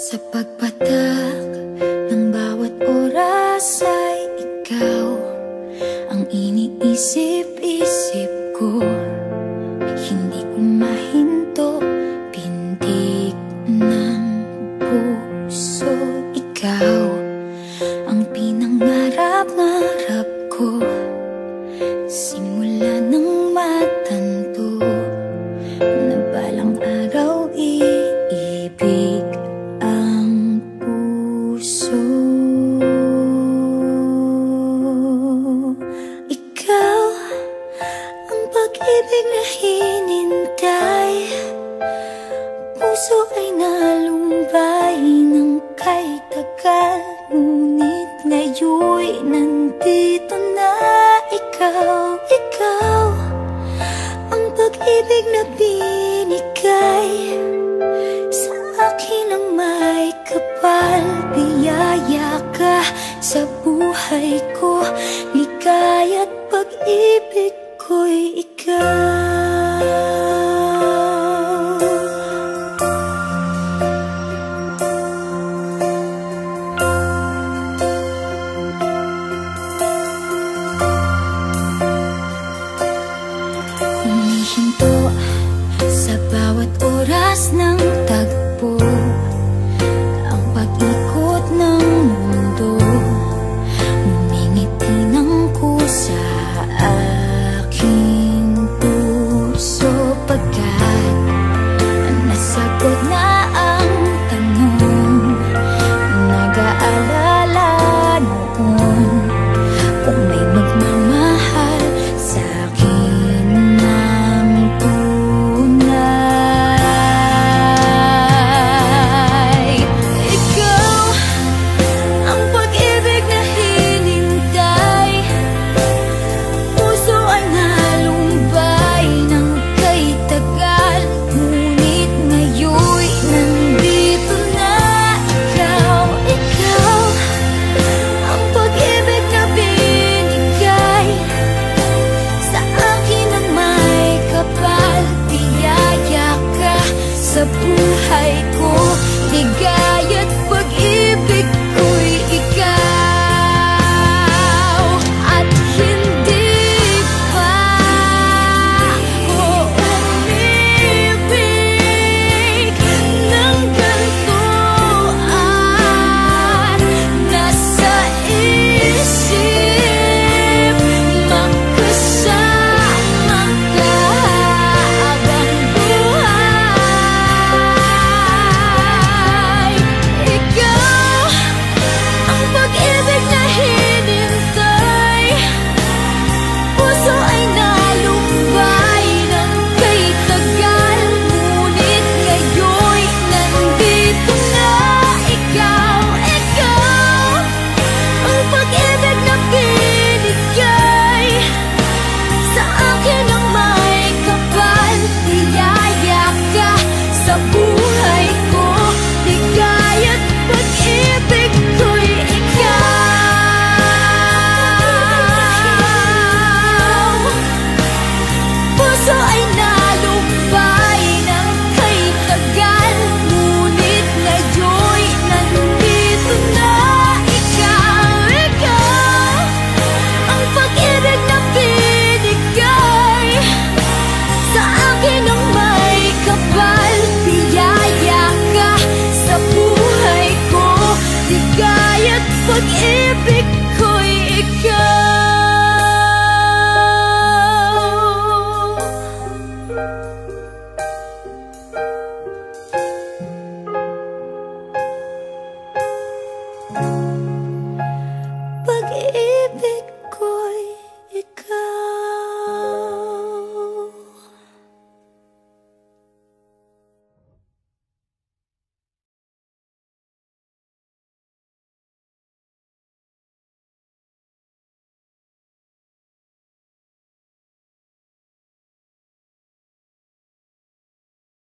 Sa pagpatak ng bawat oras ay ikaw ang iniisip-isip ko. Hindi ko mahinto, pintig ng puso. Ikaw ang pinangarap-ngarap ko, simula ng matanto na balang araw iibig ang puso. Ikaw ang pag-ibig na hinintay, puso ay nalumbay ng kay tagal, ngunit ngayon'y nandito na ikaw. Ikaw ang pag-ibig na binigay sa akin ang may kapal. Biyaya ka sa buhay ko, ligaya't pag-ibig ko'y ikaw. Humihinto sa bawat oras ng tagpo, ang pag-ikot ng mundo, ngumingiti ng kusa aking puso. Pagkat nasagot na ang tanong, nag-aalala noon kung may magmamahal sa akin ng tunay. Ikaw ang pag-ibig na hinintay, puso ay nalumbay ng kay tagal, ngunit ngayon'y nandito na ikaw. Ikaw ang pag-ibig na binigay sa akin ang may kapal. Biyaya ka sa buhay ko, ligaya